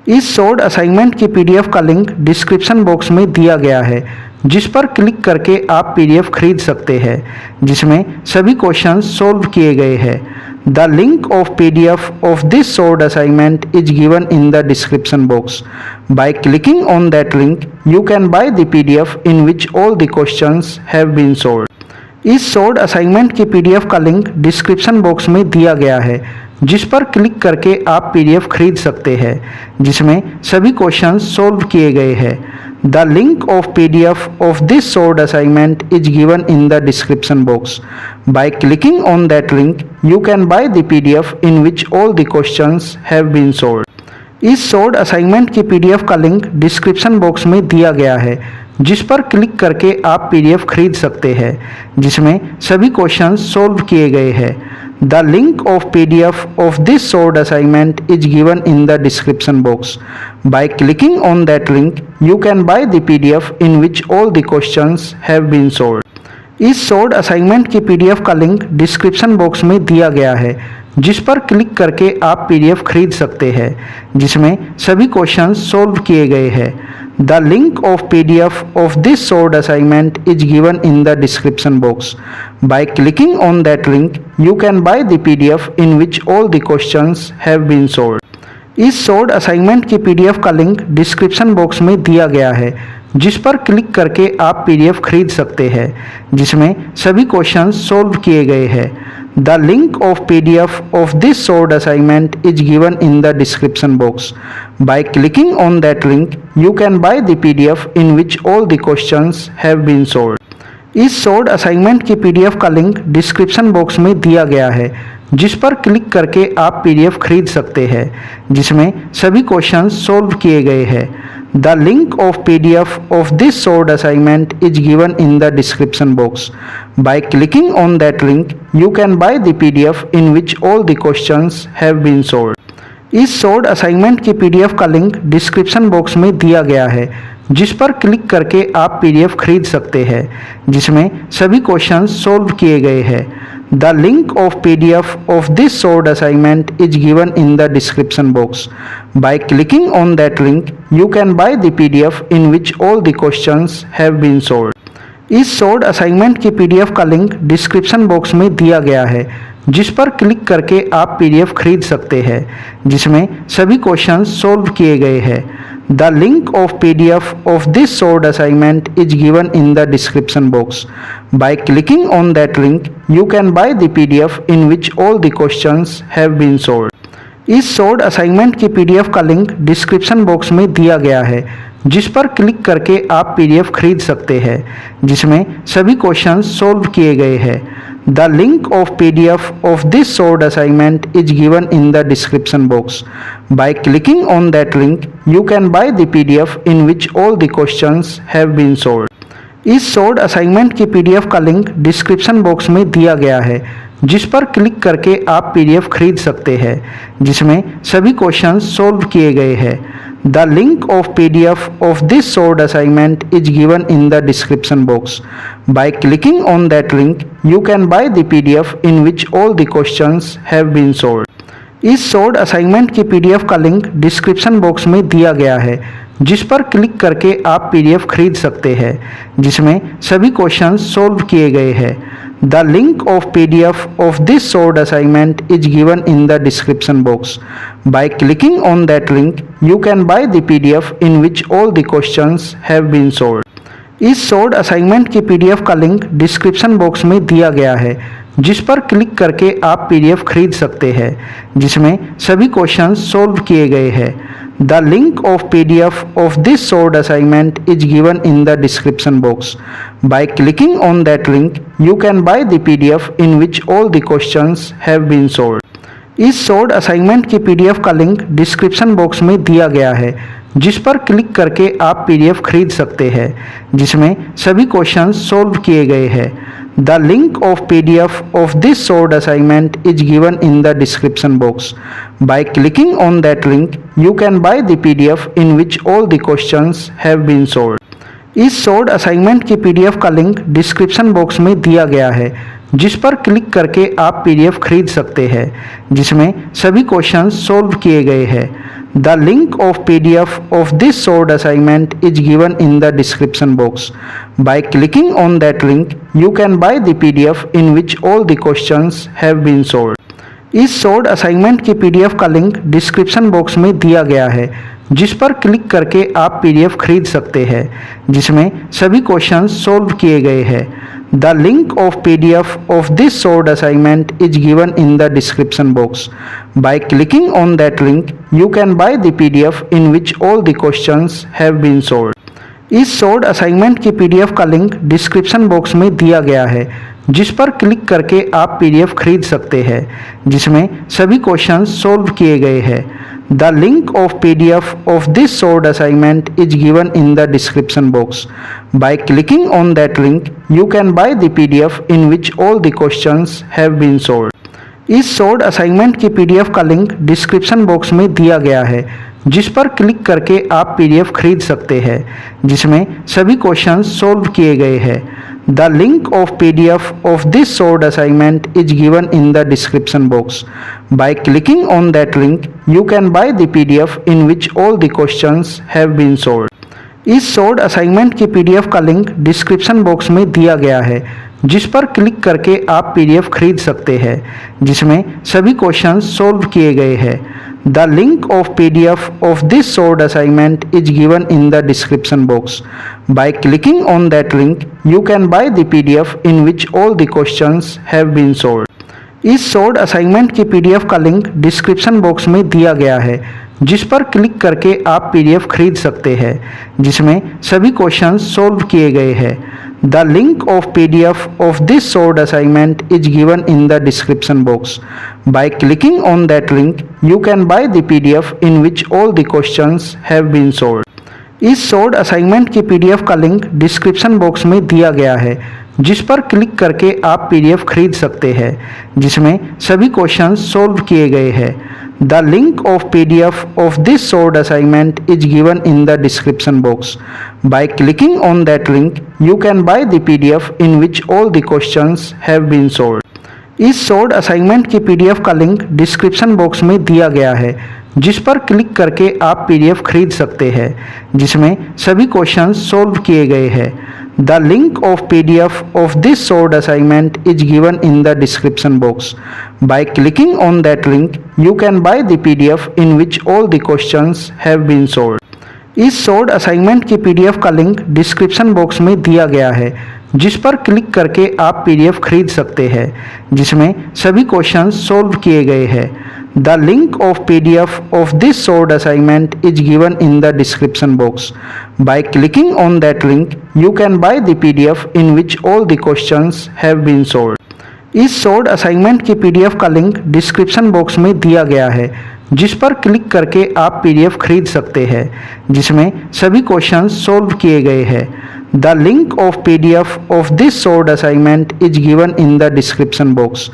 इस short assignment की PDF का लिंक डिस्क्रिप्शन बॉक्स में दिया गया है, जिस पर क्लिक करके आप पीडीएफ खरीद सकते हैं, जिसमें सभी क्वेश्चंस सॉल्व किए गए हैं। The link of PDF of this short assignment is given in the description box. By clicking on that link you can buy the PDF in which all the questions have been solved. इस short assignment की PDF का link description box में दिया गया है, जिस पर click करके आप पीडीएफ खरीद सकते हैं, जिसमें सभी क्वेश्चंस सॉल्व किए गए हैं। The link of PDF of this short assignment is given in the description box. By clicking on that link you can buy the PDF in which all the questions have been solved. इस short assignment की PDF का link description box में दिया गया है, जिस पर click करके आप पीडीएफ खरीद सकते हैं, जिसमें सभी क्वेश्चंस सॉल्व किए गए हैं। The link of PDF of this short assignment is given in the description box. By clicking on that link you can buy the PDF in which all the questions have been solved. इस short assignment की PDF का link description box में दिया गया है, जिस पर click करके आप पीडीएफ खरीद सकते हैं, जिसमें सभी क्वेश्चंस सॉल्व किए गए हैं। The link of PDF of this short assignment is given in the description box. By clicking on that link you can buy the PDF in which all the questions have been solved. इस short assignment की PDF का link description box में दिया गया है, जिस पर click करके आप पीडीएफ खरीद सकते हैं, जिसमें सभी क्वेश्चंस सॉल्व किए गए हैं। The link of PDF of this short assignment is given in the description box. By clicking on that link you can buy the PDF in which all the questions have been solved. इस short assignment की PDF का link description box में दिया गया है, जिस पर click करके आप पीडीएफ खरीद सकते हैं, जिसमें सभी क्वेश्चंस सॉल्व किए गए हैं। The link of PDF of this short assignment is given in the description box. By clicking on that link you can buy the PDF in which all the questions have been solved. इस short assignment की PDF का link description box में दिया गया है, जिस पर click करके आप पीडीएफ खरीद सकते हैं, जिसमें सभी क्वेश्चंस सॉल्व किए गए हैं। The link of PDF of this short assignment is given in the description box. By clicking on that link you can buy the PDF in which all the questions have been solved. इस short assignment की PDF का link description box में दिया गया है, जिस पर click करके आप पीडीएफ खरीद सकते हैं, जिसमें सभी क्वेश्चंस सॉल्व किए गए हैं। The link of PDF of this short assignment is given in the description box. By clicking on that link you can buy the PDF in which all the questions have been solved. इस short assignment की PDF का link description box में दिया गया है, जिस पर click करके आप पीडीएफ खरीद सकते हैं, जिसमें सभी क्वेश्चंस सॉल्व किए गए हैं। The link of PDF of this short assignment is given in the description box. By clicking on that link you can buy the PDF in which all the questions have been solved. इस short assignment की PDF का link description box में दिया गया है, जिस पर click करके आप पीडीएफ खरीद सकते हैं, जिसमें सभी क्वेश्चंस सॉल्व किए गए हैं। The link of PDF of this short assignment is given in the description box. By clicking on that link you can buy the PDF in which all the questions have been solved. इस short assignment की PDF का link description box में दिया गया है, जिस पर click करके आप पीडीएफ खरीद सकते हैं, जिसमें सभी क्वेश्चंस सॉल्व किए गए हैं। The link of PDF of this short assignment is given in the description box. By clicking on that link you can buy the PDF in which all the questions have been solved. इस short assignment की PDF का link description box में दिया गया है, जिस पर click करके आप पीडीएफ खरीद सकते हैं, जिसमें सभी क्वेश्चंस सॉल्व किए गए हैं। The link of PDF of this short assignment is given in the description box. By clicking on that link you can buy the PDF in which all the questions have been solved. इस short assignment की PDF का link description box में दिया गया है, जिस पर click करके आप पीडीएफ खरीद सकते हैं, जिसमें सभी क्वेश्चंस सॉल्व किए गए हैं। The link of PDF of this short assignment is given in the description box. By clicking on that link you can buy the PDF in which all the questions have been solved. इस short assignment की PDF का link description box में दिया गया है, जिस पर click करके आप पीडीएफ खरीद सकते हैं, जिसमें सभी क्वेश्चंस सॉल्व किए गए हैं। The link of PDF of this solved assignment is given in the description box. By clicking on that link, you can buy the PDF in which all the questions have been solved. इस sold assignment की PDF का link description box में दिया गया है, जिस पर click करके आप पीडीएफ खरीद सकते हैं, जिसमें सभी क्वेश्चंस सोल्व किए गए हैं। The link of PDF of this sold assignment is given in the description box. By clicking on that link, you can buy the PDF in which all the questions have been solved. इस sold assignment की PDF का link description box में दिया गया है, जिस पर click करके आप पीडीएफ खरीद सकते हैं, जिसमें सभी क्वेश्चंस सोल्व किए गए हैं। The link of PDF of this sold assignment is given in the description box. By clicking on that link, you can buy the PDF in which all the questions have been solved. इस sold assignment की PDF का link description box में दिया गया है, जिस पर click करके आप पीडीएफ खरीद सकते हैं, जिसमें सभी क्वेश्चंस सोल्व किए गए हैं। The link of PDF of this sold assignment is given in the description box. By clicking on that link, you can buy the PDF in which all the questions have been solved. इस sold assignment की PDF का link description box में दिया गया है, जिस पर click करके आप पीडीएफ खरीद सकते हैं, जिसमें सभी क्वेश्चंस सोल्व किए गए हैं। The link of PDF of this sold assignment is given in the description box. By clicking on that link, you can buy the PDF in which all the questions have been solved. इस sold assignment की PDF का link description box में दिया गया है, जिस पर click करके आप पीडीएफ खरीद सकते हैं, जिसमें सभी क्वेश्चंस सोल्व किए गए हैं। The link of PDF of this sold assignment is given in the description box. By clicking on that link, you can buy the PDF in which all the questions have been solved. इस sold assignment की PDF का link description box में दिया गया है, जिस पर click करके आप पीडीएफ खरीद सकते हैं, जिसमें सभी क्वेश्चंस सोल्व किए गए हैं। The link of PDF of this solved assignment is given in the description box. By clicking on that link, you can buy the PDF in which all the questions have been solved. इस sold assignment की PDF का link description box में दिया गया है, जिस पर click करके आप पीडीएफ खरीद सकते हैं, जिसमें सभी क्वेश्चंस सोल्व किए गए हैं। The link of PDF of this solved assignment is given in the description box. By clicking on that link, you can buy the PDF in which all the questions have been solved. इस sold assignment की PDF का link description box में दिया गया है, जिस पर click करके आप पीडीएफ खरीद सकते हैं, जिसमें सभी क्वेश्चंस सोल्व किए गए हैं। The link of PDF of this solved assignment is given in the description box. By clicking on that link, you can buy the PDF in which all the questions have been solved. इस sold assignment की PDF का link description box में दिया गया है, जिस पर click करके आप पीडीएफ खरीद सकते हैं, जिसमें सभी क्वेश्चंस सोल्व किए गए हैं। The link of PDF of this solved assignment is given in the description box.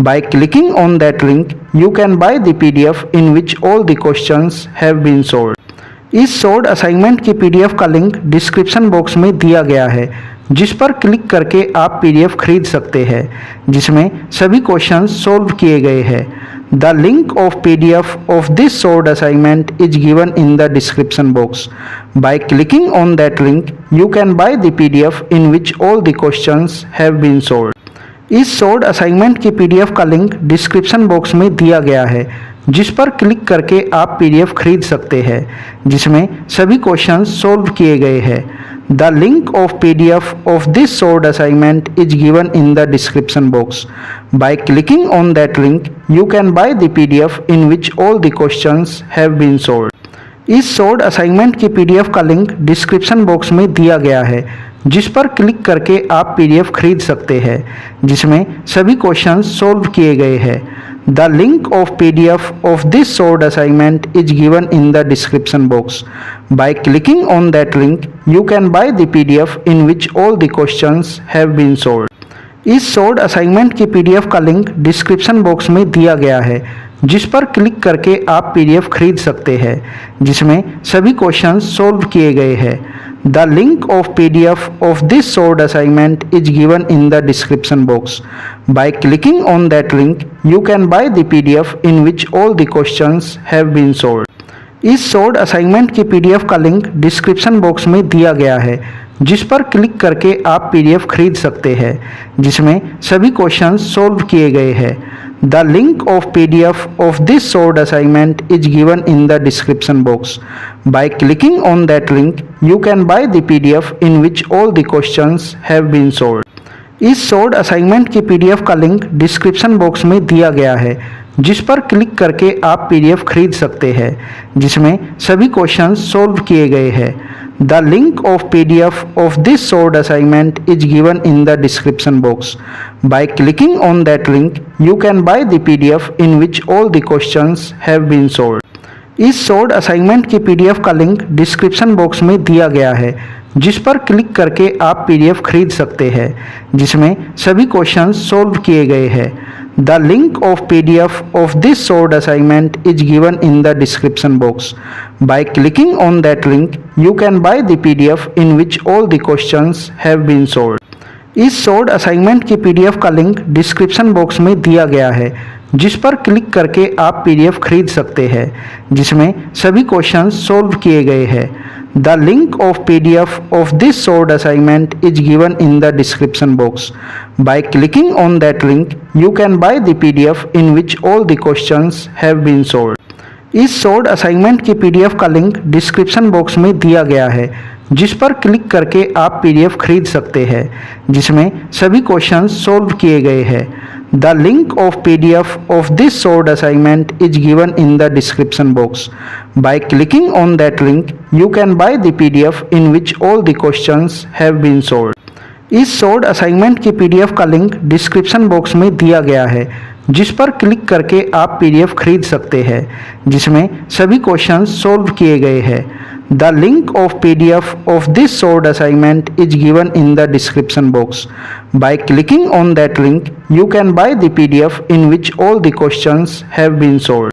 By clicking on that link, you can buy the PDF in which all the questions have been solved. इस sold assignment की PDF का link description box में दिया गया है, जिस पर click करके आप पीडीएफ खरीद सकते हैं, जिसमें सभी क्वेश्चंस सोल्व किए गए हैं। The link of PDF of this solved assignment is given in the description box. By clicking on that link, you can buy the PDF in which all the questions have been solved. इस sold assignment की PDF का link description box में दिया गया है, जिस पर click करके आप पीडीएफ खरीद सकते हैं, जिसमें सभी क्वेश्चंस सोल्व किए गए हैं। The link of PDF of this solved assignment is given in the description box. By clicking on that link, you can buy the PDF in which all the questions have been solved. इस sold assignment की PDF का link description box में दिया गया है, जिस पर click करके आप पीडीएफ खरीद सकते हैं, जिसमें सभी क्वेश्चंस सोल्व किए गए हैं। The link of PDF of this solved assignment is given in the description box. By clicking on that link, you can buy the PDF in which all the questions have been solved. इस sold assignment की PDF का link description box में दिया गया है, जिस पर click करके आप पीडीएफ खरीद सकते हैं, जिसमें सभी क्वेश्चंस सोल्व किए गए हैं। The link of PDF of this solved assignment is given in the description box. By clicking on that link, you can buy the PDF in which all the questions have been solved. इस short assignment की PDF का link description box में दिया गया है, जिस पर click करके आप पीडीएफ खरीद सकते हैं, जिसमें सभी क्वेश्चंस सॉल्व किए गए हैं। The link of PDF of this short assignment is given in the description box. By clicking on that link you can buy the PDF in which all the questions have been solved. इस short assignment की PDF का link description box में दिया गया है, जिस पर click करके आप पीडीएफ खरीद सकते हैं, जिसमें सभी क्वेश्चंस सॉल्व किए गए हैं। The link of PDF of this short assignment is given in the description box. By clicking on that link you can buy the PDF in which all the questions have been solved. इस short assignment की PDF का link description box में दिया गया है, जिस पर click करके आप पीडीएफ खरीद सकते हैं, जिसमें सभी क्वेश्चंस सॉल्व किए गए हैं। The link of PDF of this short assignment is given in the description box. By clicking on that link you can buy the PDF in which all the questions have been solved. इस short assignment की PDF का link description box में दिया गया है, जिस पर click करके आप पीडीएफ खरीद सकते हैं, जिसमें सभी क्वेश्चंस सॉल्व किए गए हैं। The link of PDF of this short assignment is given in the description box. By clicking on that link you can buy the PDF in which all the questions have been solved. इस short assignment की PDF का link description box में दिया गया है, जिस पर click करके आप पीडीएफ खरीद सकते हैं, जिसमें सभी क्वेश्चंस सॉल्व किए गए हैं। The link of PDF of this short assignment is given in the description box. By clicking on that link you can buy the PDF in which all the questions have been solved. इस short assignment की PDF का link description box में दिया गया है, जिस पर click करके आप पीडीएफ खरीद सकते हैं, जिसमें सभी क्वेश्चंस सॉल्व किए गए हैं। The link of PDF of this short assignment is given in the description box. By clicking on that link you can buy the PDF in which all the questions have been solved.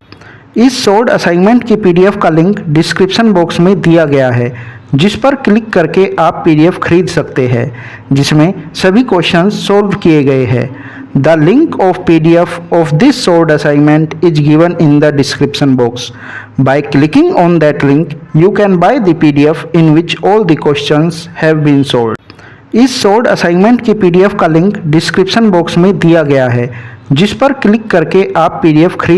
इस short assignment की PDF का link description box में दिया गया है, जिस पर click करके आप पीडीएफ खरीद सकते हैं, जिसमें सभी क्वेश्चंस सॉल्व किए गए हैं। The link of PDF of this short assignment is given in the description box. By clicking on that link you can buy the PDF in which all the questions have been solved. इस short assignment की PDF का link description box में दिया गया है, जिस पर click करके आप पीडीएफ खरीद